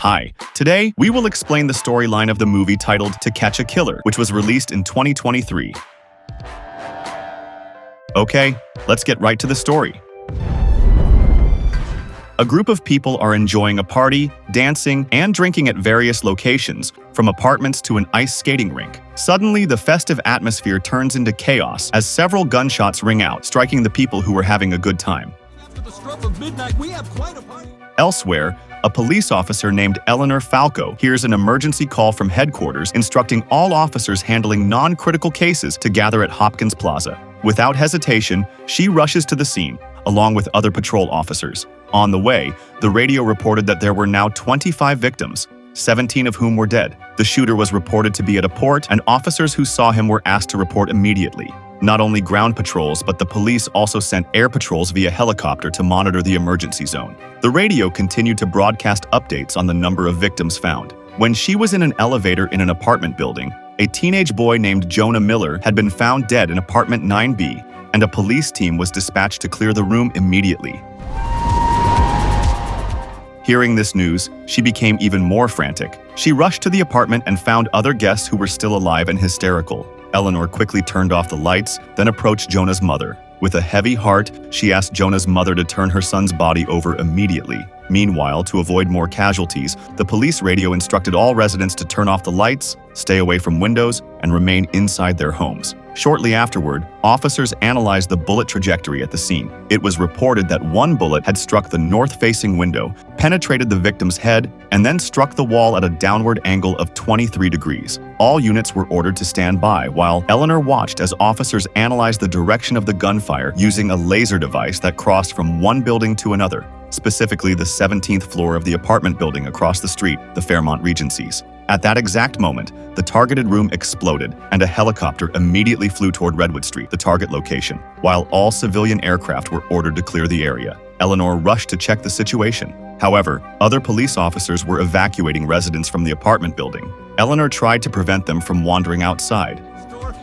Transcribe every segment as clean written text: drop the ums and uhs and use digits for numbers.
Hi, today we will explain the storyline of the movie titled To Catch a Killer, which was released in 2023. Okay, let's get right to the story. A group of people are enjoying a party, dancing, and drinking at various locations, from apartments to an ice skating rink. Suddenly, the festive atmosphere turns into chaos as several gunshots ring out, striking the people who were having a good time. After the stroke of midnight, we have quite a party. Elsewhere, a police officer named Eleanor Falco hears an emergency call from headquarters instructing all officers handling non-critical cases to gather at Hopkins Plaza. Without hesitation, she rushes to the scene, along with other patrol officers. On the way, the radio reported that there were now 25 victims, 17 of whom were dead. The shooter was reported to be at a port, and officers who saw him were asked to report immediately. Not only ground patrols, but the police also sent air patrols via helicopter to monitor the emergency zone. The radio continued to broadcast updates on the number of victims found. When she was in an elevator in an apartment building, a teenage boy named Jonah Miller had been found dead in apartment 9B, and a police team was dispatched to clear the room immediately. Hearing this news, she became even more frantic. She rushed to the apartment and found other guests who were still alive and hysterical. Eleanor quickly turned off the lights, then approached Jonah's mother. With a heavy heart, she asked Jonah's mother to turn her son's body over immediately. Meanwhile, to avoid more casualties, the police radio instructed all residents to turn off the lights, stay away from windows, and remain inside their homes. Shortly afterward, officers analyzed the bullet trajectory at the scene. It was reported that one bullet had struck the north-facing window, penetrated the victim's head, and then struck the wall at a downward angle of 23 degrees. All units were ordered to stand by, while Eleanor watched as officers analyzed the direction of the gunfire using a laser device that crossed from one building to another, specifically the 17th floor of the apartment building across the street, the Fairmont Regencies. At that exact moment, the targeted room exploded, and a helicopter immediately flew toward Redwood Street, the target location, while all civilian aircraft were ordered to clear the area. Eleanor rushed to check the situation. However, other police officers were evacuating residents from the apartment building. Eleanor tried to prevent them from wandering outside.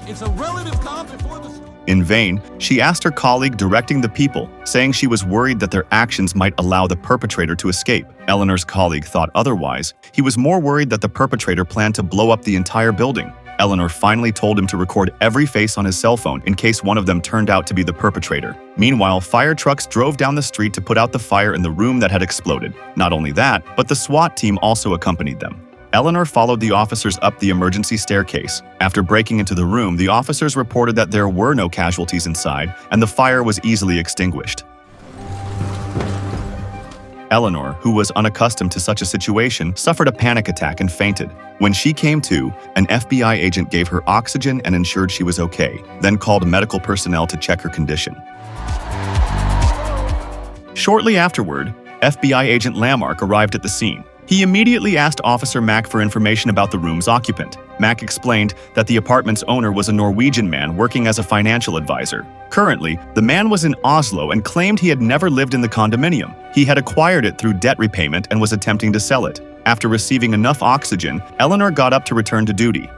It's a relative calm before the storm. In vain, she asked her colleague directing the people, saying she was worried that their actions might allow the perpetrator to escape. Eleanor's colleague thought otherwise. He was more worried that the perpetrator planned to blow up the entire building. Eleanor finally told him to record every face on his cell phone in case one of them turned out to be the perpetrator. Meanwhile, fire trucks drove down the street to put out the fire in the room that had exploded. Not only that, but the SWAT team also accompanied them. Eleanor followed the officers up the emergency staircase. After breaking into the room, the officers reported that there were no casualties inside, and the fire was easily extinguished. Eleanor, who was unaccustomed to such a situation, suffered a panic attack and fainted. When she came to, an FBI agent gave her oxygen and ensured she was okay, then called medical personnel to check her condition. Shortly afterward, FBI agent Lammark arrived at the scene. He immediately asked Officer Mack for information about the room's occupant. Mack explained that the apartment's owner was a Norwegian man working as a financial advisor. Currently, the man was in Oslo and claimed he had never lived in the condominium. He had acquired it through debt repayment and was attempting to sell it. After receiving enough oxygen, Eleanor got up to return to duty.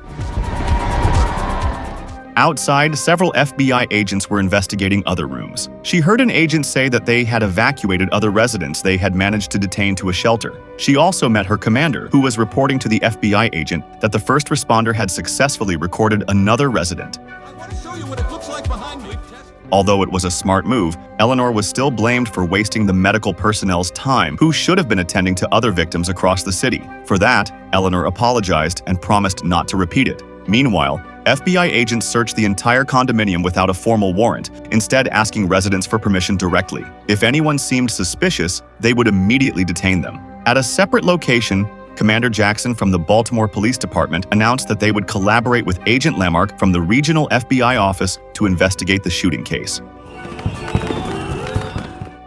Outside, several FBI agents were investigating other rooms. She heard an agent say that they had evacuated other residents they had managed to detain to a shelter. She also met her commander, who was reporting to the FBI agent that the first responder had successfully recorded another resident. I want to show you what it looks like behind me. Although it was a smart move, Eleanor was still blamed for wasting the medical personnel's time, who should have been attending to other victims across the city. For that, Eleanor apologized and promised not to repeat it. Meanwhile, FBI agents searched the entire condominium without a formal warrant, instead asking residents for permission directly. If anyone seemed suspicious, they would immediately detain them. At a separate location, Commander Jackson from the Baltimore Police Department announced that they would collaborate with Agent Lammark from the regional FBI office to investigate the shooting case.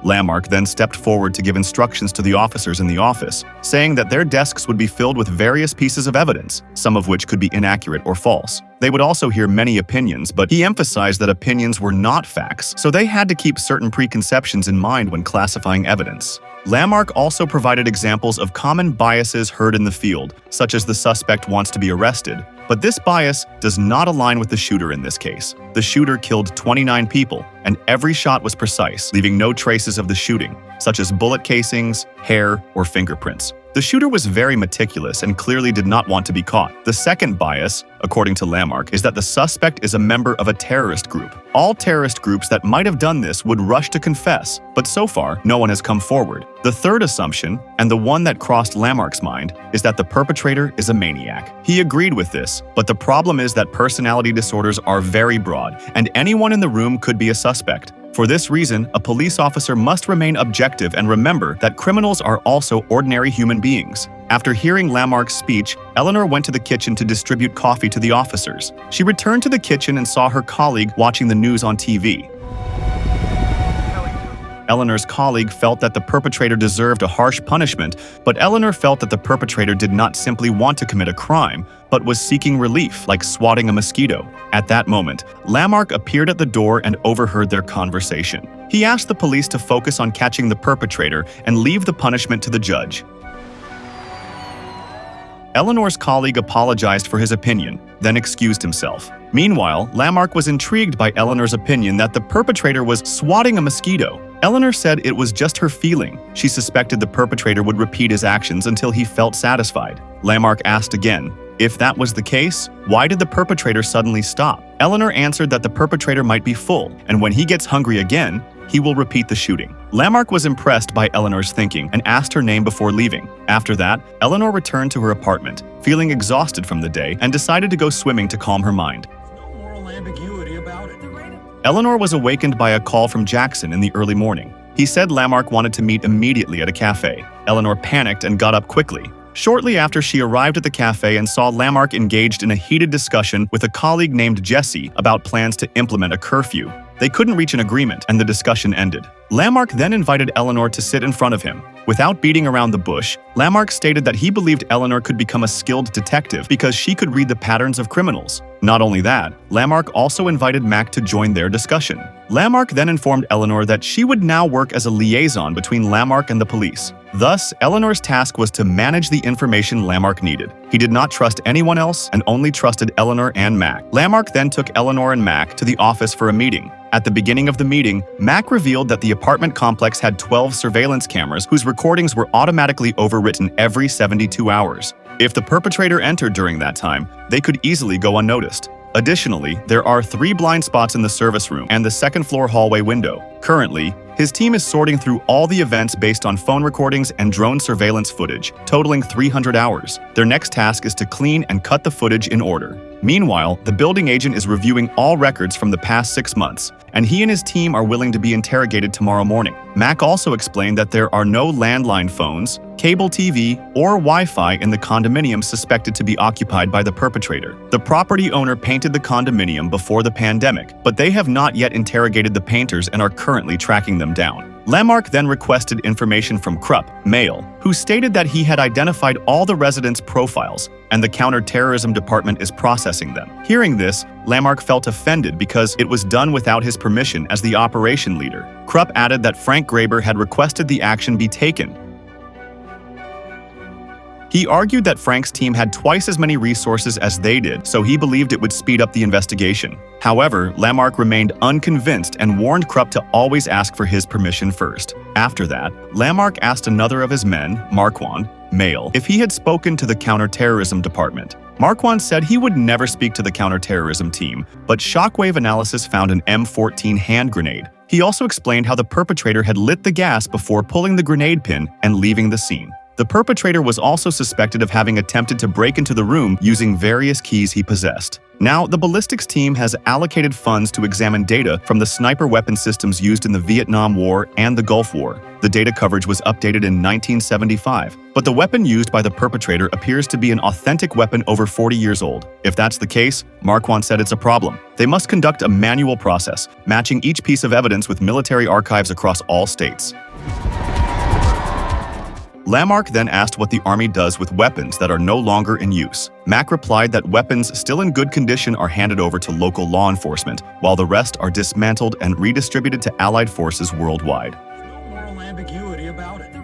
Lammark then stepped forward to give instructions to the officers in the office, saying that their desks would be filled with various pieces of evidence, some of which could be inaccurate or false. They would also hear many opinions, but he emphasized that opinions were not facts, so they had to keep certain preconceptions in mind when classifying evidence. Lammark also provided examples of common biases heard in the field, such as the suspect wants to be arrested, but this bias does not align with the shooter in this case. The shooter killed 29 people, and every shot was precise, leaving no traces of the shooting, such as bullet casings, hair, or fingerprints. The shooter was very meticulous and clearly did not want to be caught. The second bias, according to Lammark, is that the suspect is a member of a terrorist group. All terrorist groups that might have done this would rush to confess, but so far, no one has come forward. The third assumption, and the one that crossed Lammark's mind, is that the perpetrator is a maniac. He agreed with this, but the problem is that personality disorders are very broad, and anyone in the room could be a suspect. For this reason, a police officer must remain objective and remember that criminals are also ordinary human beings. After hearing Lammark's speech, Eleanor went to the kitchen to distribute coffee to the officers. She returned to the kitchen and saw her colleague watching the news on TV. Eleanor's colleague felt that the perpetrator deserved a harsh punishment, but Eleanor felt that the perpetrator did not simply want to commit a crime, but was seeking relief, like swatting a mosquito. At that moment, Lammark appeared at the door and overheard their conversation. He asked the police to focus on catching the perpetrator and leave the punishment to the judge. Eleanor's colleague apologized for his opinion, then excused himself. Meanwhile, Lammark was intrigued by Eleanor's opinion that the perpetrator was swatting a mosquito. Eleanor said it was just her feeling. She suspected the perpetrator would repeat his actions until he felt satisfied. Lammark asked again, if that was the case, why did the perpetrator suddenly stop? Eleanor answered that the perpetrator might be full, and when he gets hungry again, he will repeat the shooting. Lammark was impressed by Eleanor's thinking and asked her name before leaving. After that, Eleanor returned to her apartment, feeling exhausted from the day, and decided to go swimming to calm her mind. No moral ambiguity about it. Eleanor was awakened by a call from Jackson in the early morning. He said Lammark wanted to meet immediately at a cafe. Eleanor panicked and got up quickly. Shortly after, she arrived at the cafe and saw Lammark engaged in a heated discussion with a colleague named Jesse about plans to implement a curfew. They couldn't reach an agreement, and the discussion ended. Lammark then invited Eleanor to sit in front of him. Without beating around the bush, Lammark stated that he believed Eleanor could become a skilled detective because she could read the patterns of criminals. Not only that, Lammark also invited Mac to join their discussion. Lammark then informed Eleanor that she would now work as a liaison between Lammark and the police. Thus, Eleanor's task was to manage the information Lammark needed. He did not trust anyone else and only trusted Eleanor and Mac. Lammark then took Eleanor and Mac to the office for a meeting. At the beginning of the meeting, Mac revealed that the apartment complex had 12 surveillance cameras whose recordings were automatically overwritten every 72 hours. If the perpetrator entered during that time, they could easily go unnoticed. Additionally, there are 3 blind spots in the service room and the second-floor hallway window. Currently, his team is sorting through all the events based on phone recordings and drone surveillance footage, totaling 300 hours. Their next task is to clean and cut the footage in order. Meanwhile, the building agent is reviewing all records from the past 6 months, and he and his team are willing to be interrogated tomorrow morning. Mac also explained that there are no landline phones, cable TV, or Wi-Fi in the condominium suspected to be occupied by the perpetrator. The property owner painted the condominium before the pandemic, but they have not yet interrogated the painters and are currently tracking them down. Lammark then requested information from Krupp, male, who stated that he had identified all the residents' profiles, and the counter-terrorism department is processing them. Hearing this, Lammark felt offended because it was done without his permission as the operation leader. Krupp added that Frank Graber had requested the action be taken. He argued that Frank's team had twice as many resources as they did, so he believed it would speed up the investigation. However, Lammark remained unconvinced and warned Krupp to always ask for his permission first. After that, Lammark asked another of his men, Marquand, male, if he had spoken to the counterterrorism department. Marquand said he would never speak to the counterterrorism team, but shockwave analysis found an M14 hand grenade. He also explained how the perpetrator had lit the gas before pulling the grenade pin and leaving the scene. The perpetrator was also suspected of having attempted to break into the room using various keys he possessed. Now, the ballistics team has allocated funds to examine data from the sniper weapon systems used in the Vietnam War and the Gulf War. The data coverage was updated in 1975, but the weapon used by the perpetrator appears to be an authentic weapon over 40 years old. If that's the case, Marquand said it's a problem. They must conduct a manual process, matching each piece of evidence with military archives across all states. Lammark then asked what the Army does with weapons that are no longer in use. Mac replied that weapons still in good condition are handed over to local law enforcement, while the rest are dismantled and redistributed to Allied forces worldwide. No moral ambiguity about it.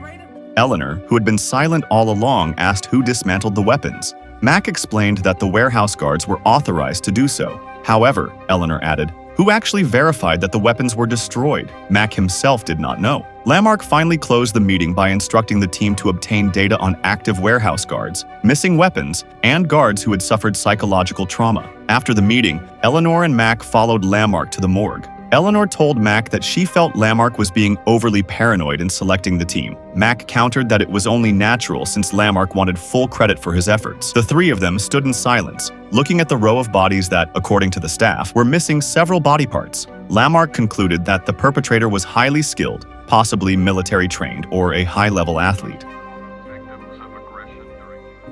Eleanor, who had been silent all along, asked who dismantled the weapons. Mac explained that the warehouse guards were authorized to do so. However, Eleanor added, Who actually verified that the weapons were destroyed? Mack himself did not know. Lammark finally closed the meeting by instructing the team to obtain data on active warehouse guards, missing weapons, and guards who had suffered psychological trauma. After the meeting, Eleanor and Mack followed Lammark to the morgue. Eleanor told Mack that she felt Lammark was being overly paranoid in selecting the team. Mack countered that it was only natural since Lammark wanted full credit for his efforts. The three of them stood in silence, looking at the row of bodies that, according to the staff, were missing several body parts. Lammark concluded that the perpetrator was highly skilled, possibly military trained or a high-level athlete.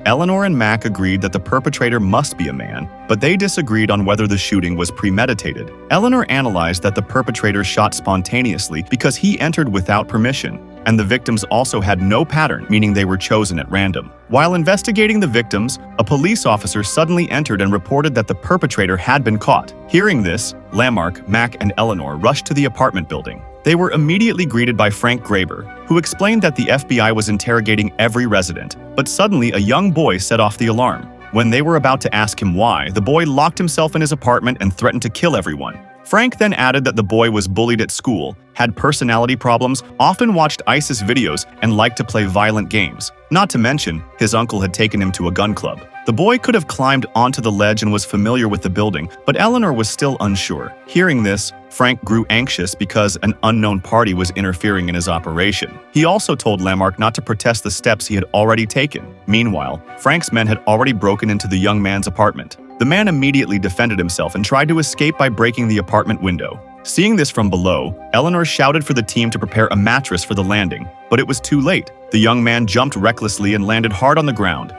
Eleanor and Mack agreed that the perpetrator must be a man, but they disagreed on whether the shooting was premeditated. Eleanor analyzed that the perpetrator shot spontaneously because he entered without permission, and the victims also had no pattern, meaning they were chosen at random. While investigating the victims, a police officer suddenly entered and reported that the perpetrator had been caught. Hearing this, Lammark, Mack, and Eleanor rushed to the apartment building. They were immediately greeted by Frank Graber, who explained that the FBI was interrogating every resident, but suddenly a young boy set off the alarm. When they were about to ask him why, the boy locked himself in his apartment and threatened to kill everyone. Frank then added that the boy was bullied at school, had personality problems, often watched ISIS videos, and liked to play violent games. Not to mention, his uncle had taken him to a gun club. The boy could have climbed onto the ledge and was familiar with the building, but Eleanor was still unsure. Hearing this, Frank grew anxious because an unknown party was interfering in his operation. He also told Lammark not to protest the steps he had already taken. Meanwhile, Frank's men had already broken into the young man's apartment. The man immediately defended himself and tried to escape by breaking the apartment window. Seeing this from below, Eleanor shouted for the team to prepare a mattress for the landing, but it was too late. The young man jumped recklessly and landed hard on the ground.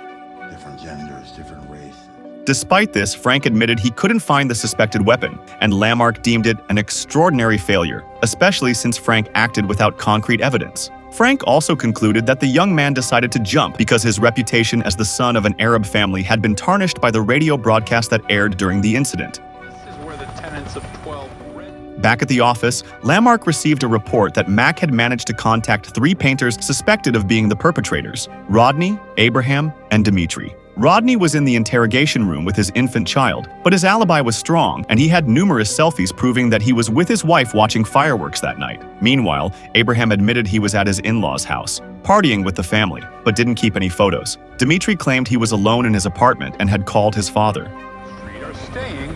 Different genders, different race. Despite this, Frank admitted he couldn't find the suspected weapon, and Lammark deemed it an extraordinary failure, especially since Frank acted without concrete evidence. Frank also concluded that the young man decided to jump because his reputation as the son of an Arab family had been tarnished by the radio broadcast that aired during the incident. This is where the tenants of 12 Back at the office, Lammark received a report that Mack had managed to contact 3 painters suspected of being the perpetrators: Rodney, Abraham, and Dimitri. Rodney was in the interrogation room with his infant child, but his alibi was strong, and he had numerous selfies proving that he was with his wife watching fireworks that night. Meanwhile, Abraham admitted he was at his in-laws' house, partying with the family, but didn't keep any photos. Dimitri claimed he was alone in his apartment and had called his father. Street are staying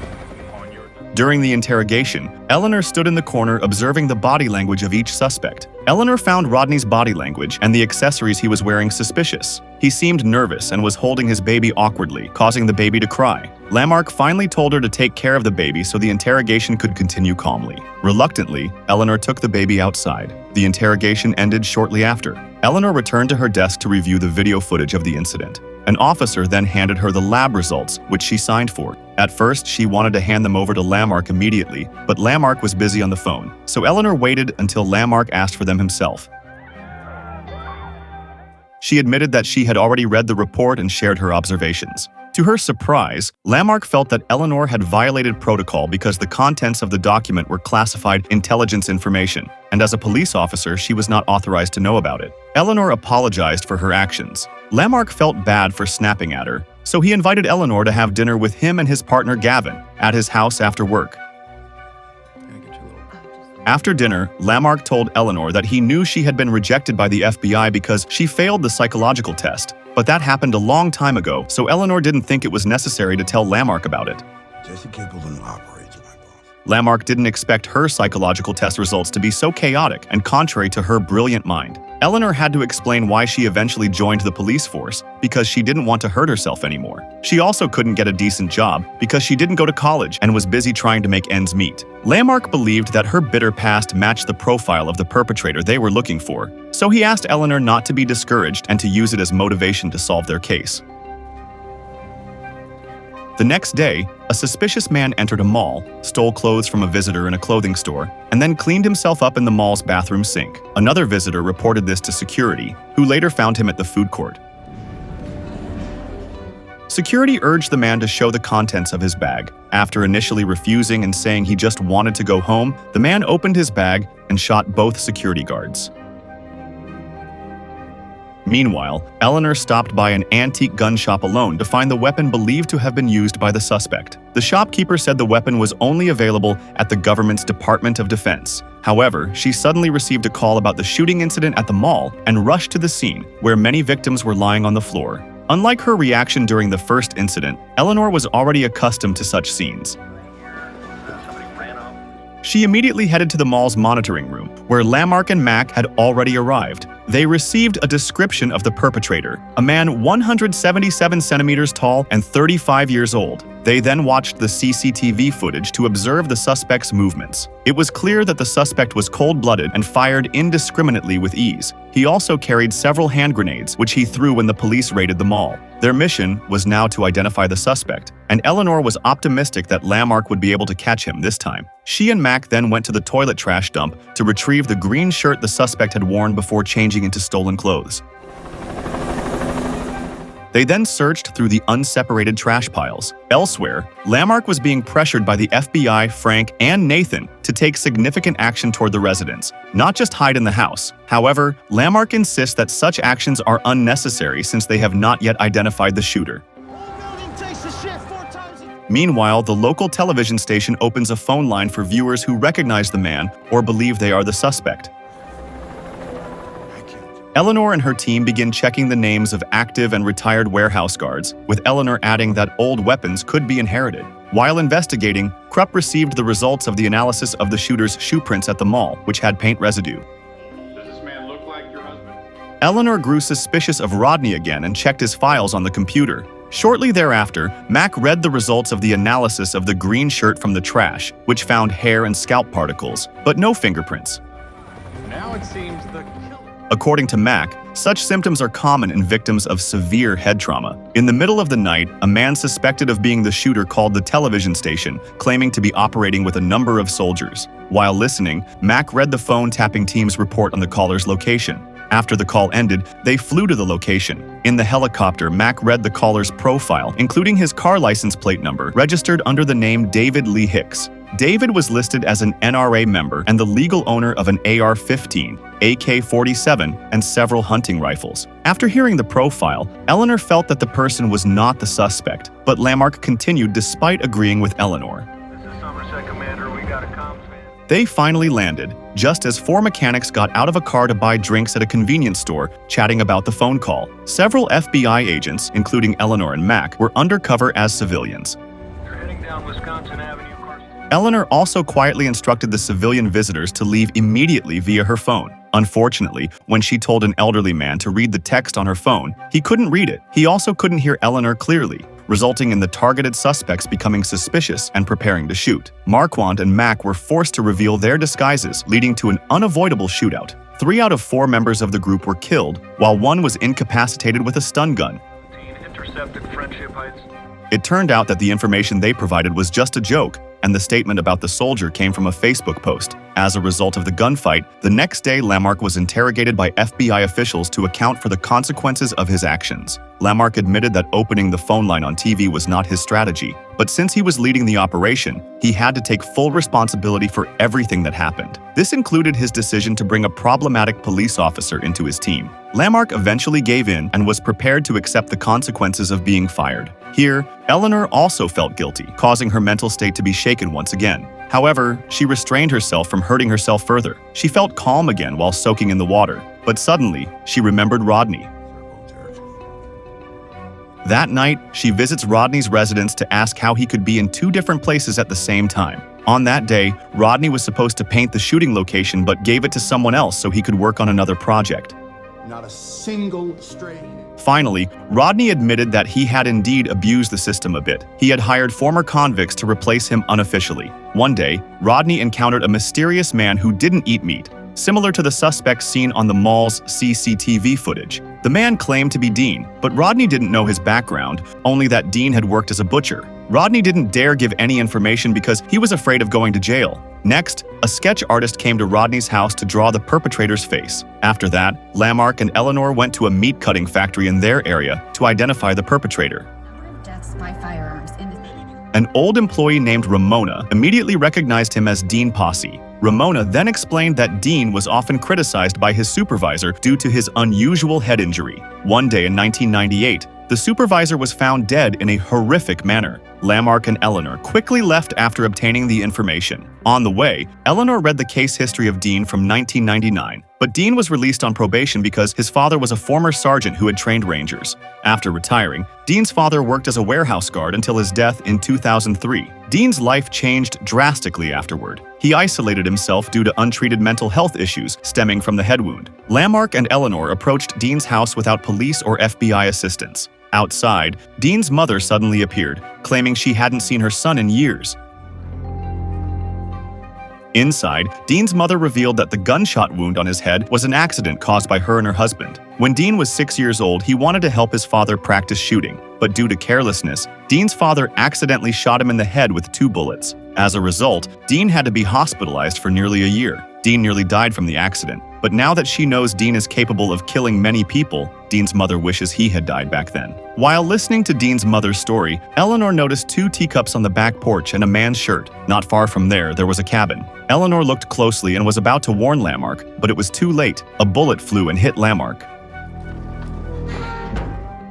on your... During the interrogation, Eleanor stood in the corner observing the body language of each suspect. Eleanor found Rodney's body language and the accessories he was wearing suspicious. He seemed nervous and was holding his baby awkwardly, causing the baby to cry. Lammark finally told her to take care of the baby so the interrogation could continue calmly. Reluctantly, Eleanor took the baby outside. The interrogation ended shortly after. Eleanor returned to her desk to review the video footage of the incident. An officer then handed her the lab results, which she signed for. At first, she wanted to hand them over to Lammark immediately, but Lammark was busy on the phone, so Eleanor waited until Lammark asked for them himself. She admitted that she had already read the report and shared her observations. To her surprise, Lammark felt that Eleanor had violated protocol because the contents of the document were classified intelligence information, and as a police officer, she was not authorized to know about it. Eleanor apologized for her actions. Lammark felt bad for snapping at her, so he invited Eleanor to have dinner with him and his partner Gavin at his house after work. After dinner, Lammark told Eleanor that he knew she had been rejected by the FBI because she failed the psychological test, but that happened a long time ago, so Eleanor didn't think it was necessary to tell Lammark about it. Jesse Capleton operates, my boss. Lammark didn't expect her psychological test results to be so chaotic and contrary to her brilliant mind. Eleanor had to explain why she eventually joined the police force, because she didn't want to hurt herself anymore. She also couldn't get a decent job because she didn't go to college and was busy trying to make ends meet. Lammark believed that her bitter past matched the profile of the perpetrator they were looking for, so he asked Eleanor not to be discouraged and to use it as motivation to solve their case. The next day, a suspicious man entered a mall, stole clothes from a visitor in a clothing store, and then cleaned himself up in the mall's bathroom sink. Another visitor reported this to security, who later found him at the food court. Security urged the man to show the contents of his bag. After initially refusing and saying he just wanted to go home, the man opened his bag and shot both security guards. Meanwhile, Eleanor stopped by an antique gun shop alone to find the weapon believed to have been used by the suspect. The shopkeeper said the weapon was only available at the government's Department of Defense. However, she suddenly received a call about the shooting incident at the mall and rushed to the scene, where many victims were lying on the floor. Unlike her reaction during the first incident, Eleanor was already accustomed to such scenes. She immediately headed to the mall's monitoring room, where Lammark and Mack had already arrived. They received a description of the perpetrator, a man 177 centimeters tall and 35 years old. They then watched the CCTV footage to observe the suspect's movements. It was clear that the suspect was cold-blooded and fired indiscriminately with ease. He also carried several hand grenades, which he threw when the police raided the mall. Their mission was now to identify the suspect, and Eleanor was optimistic that Lammark would be able to catch him this time. She and Mack then went to the toilet trash dump to retrieve the green shirt the suspect had worn before changing into stolen clothes. They then searched through the unseparated trash piles. Elsewhere, Lammark was being pressured by the FBI, Frank, and Nathan to take significant action toward the residents, not just hide in the house. However, Lammark insists that such actions are unnecessary since they have not yet identified the shooter. Meanwhile, the local television station opens a phone line for viewers who recognize the man or believe they are the suspect. Eleanor and her team begin checking the names of active and retired warehouse guards, with Eleanor adding that old weapons could be inherited. While investigating, Krupp received the results of the analysis of the shooter's shoe prints at the mall, which had paint residue. Does this man look like your husband? Eleanor grew suspicious of Rodney again and checked his files on the computer. Shortly thereafter, Mack read the results of the analysis of the green shirt from the trash, which found hair and scalp particles, but no fingerprints. Now it seems the killer. According to Mack, such symptoms are common in victims of severe head trauma. In the middle of the night, a man suspected of being the shooter called the television station, claiming to be operating with a number of soldiers. While listening, Mack read the phone-tapping team's report on the caller's location. After the call ended, they flew to the location. In the helicopter, Mack read the caller's profile, including his car license plate number, registered under the name David Lee Hicks. David was listed as an NRA member and the legal owner of an AR-15, AK-47, and several hunting rifles. After hearing the profile, Eleanor felt that the person was not the suspect, but Lammark continued despite agreeing with Eleanor. This is Somerset Commander, we got a comms van. They finally landed, just as four mechanics got out of a car to buy drinks at a convenience store, chatting about the phone call. Several FBI agents, including Eleanor and Mack, were undercover as civilians. They're heading down Wisconsin Avenue. Eleanor also quietly instructed the civilian visitors to leave immediately via her phone. Unfortunately, when she told an elderly man to read the text on her phone, he couldn't read it. He also couldn't hear Eleanor clearly, resulting in the targeted suspects becoming suspicious and preparing to shoot. Marquand and Mack were forced to reveal their disguises, leading to an unavoidable shootout. 3 out of 4 members of the group were killed, while 1 was incapacitated with a stun gun. Intercepted Friendship Heights. It turned out that the information they provided was just a joke, and the statement about the soldier came from a Facebook post. As a result of the gunfight, the next day Lammark was interrogated by FBI officials to account for the consequences of his actions. Lammark admitted that opening the phone line on TV was not his strategy, but since he was leading the operation, he had to take full responsibility for everything that happened. This included his decision to bring a problematic police officer into his team. Lammark eventually gave in and was prepared to accept the consequences of being fired. Here, Eleanor also felt guilty, causing her mental state to be shaken once again. However, she restrained herself from hurting herself further. She felt calm again while soaking in the water, but suddenly, she remembered Rodney. That night, she visits Rodney's residence to ask how he could be in 2 different places at the same time. On that day, Rodney was supposed to paint the shooting location but gave it to someone else so he could work on another project. Not a single stray. Finally, Rodney admitted that he had indeed abused the system a bit. He had hired former convicts to replace him unofficially. One day, Rodney encountered a mysterious man who didn't eat meat, similar to the suspect seen on the mall's CCTV footage. The man claimed to be Dean, but Rodney didn't know his background, only that Dean had worked as a butcher. Rodney didn't dare give any information because he was afraid of going to jail. Next, a sketch artist came to Rodney's house to draw the perpetrator's face. After that, Lammark and Eleanor went to a meat-cutting factory in their area to identify the perpetrator. Deaths by firearms in the An old employee named Ramona immediately recognized him as Dean Posse. Ramona then explained that Dean was often criticized by his supervisor due to his unusual head injury. One day in 1998, the supervisor was found dead in a horrific manner. Lammark and Eleanor quickly left after obtaining the information. On the way, Eleanor read the case history of Dean from 1999, but Dean was released on probation because his father was a former sergeant who had trained Rangers. After retiring, Dean's father worked as a warehouse guard until his death in 2003. Dean's life changed drastically afterward. He isolated himself due to untreated mental health issues stemming from the head wound. Lammark and Eleanor approached Dean's house without police or FBI assistance. Outside, Dean's mother suddenly appeared, claiming she hadn't seen her son in years. Inside, Dean's mother revealed that the gunshot wound on his head was an accident caused by her and her husband. When Dean was 6 years old, he wanted to help his father practice shooting, but due to carelessness, Dean's father accidentally shot him in the head with 2 bullets. As a result, Dean had to be hospitalized for nearly a year. Dean nearly died from the accident, but now that she knows Dean is capable of killing many people, Dean's mother wishes he had died back then. While listening to Dean's mother's story, Eleanor noticed 2 teacups on the back porch and a man's shirt. Not far from there was a cabin. Eleanor looked closely and was about to warn Lammark, but it was too late. A bullet flew and hit Lammark.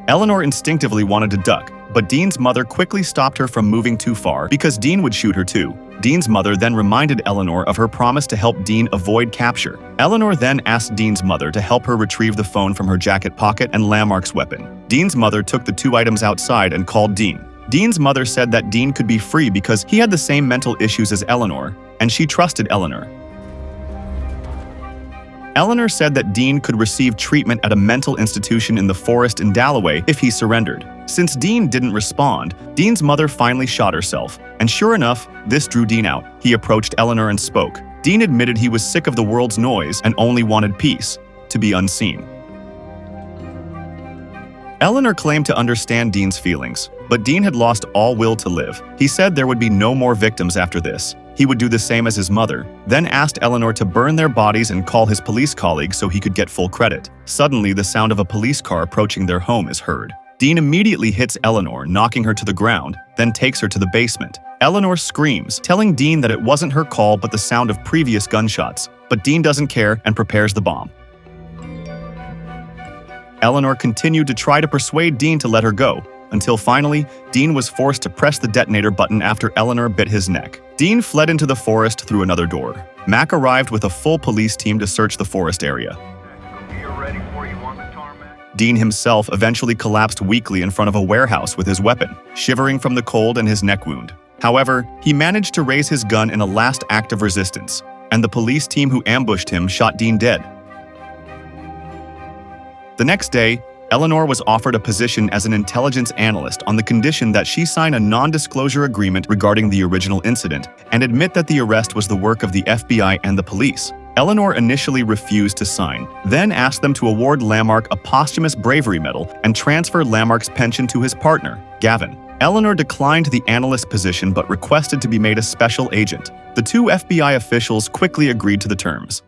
Eleanor instinctively wanted to duck, but Dean's mother quickly stopped her from moving too far because Dean would shoot her too. Dean's mother then reminded Eleanor of her promise to help Dean avoid capture. Eleanor then asked Dean's mother to help her retrieve the phone from her jacket pocket and Lammark's weapon. Dean's mother took the 2 items outside and called Dean. Dean's mother said that Dean could be free because he had the same mental issues as Eleanor, and she trusted Eleanor. Eleanor said that Dean could receive treatment at a mental institution in the forest in Dalloway if he surrendered. Since Dean didn't respond, Dean's mother finally shot herself, and sure enough, this drew Dean out. He approached Eleanor and spoke. Dean admitted he was sick of the world's noise and only wanted peace, to be unseen. Eleanor claimed to understand Dean's feelings, but Dean had lost all will to live. He said there would be no more victims after this. He would do the same as his mother, then asked Eleanor to burn their bodies and call his police colleagues so he could get full credit. Suddenly, the sound of a police car approaching their home is heard. Dean immediately hits Eleanor, knocking her to the ground, then takes her to the basement. Eleanor screams, telling Dean that it wasn't her call but the sound of previous gunshots. But Dean doesn't care and prepares the bomb. Eleanor continued to try to persuade Dean to let her go, until finally, Dean was forced to press the detonator button after Eleanor bit his neck. Dean fled into the forest through another door. Mac arrived with a full police team to search the forest area. Ready for you on the tarmac? Dean himself eventually collapsed weakly in front of a warehouse with his weapon, shivering from the cold and his neck wound. However, he managed to raise his gun in a last act of resistance, and the police team who ambushed him shot Dean dead. The next day, Eleanor was offered a position as an intelligence analyst on the condition that she sign a non-disclosure agreement regarding the original incident and admit that the arrest was the work of the FBI and the police. Eleanor initially refused to sign, then asked them to award Lammark a posthumous bravery medal and transfer Lammark's pension to his partner, Gavin. Eleanor declined the analyst position but requested to be made a special agent. The 2 FBI officials quickly agreed to the terms.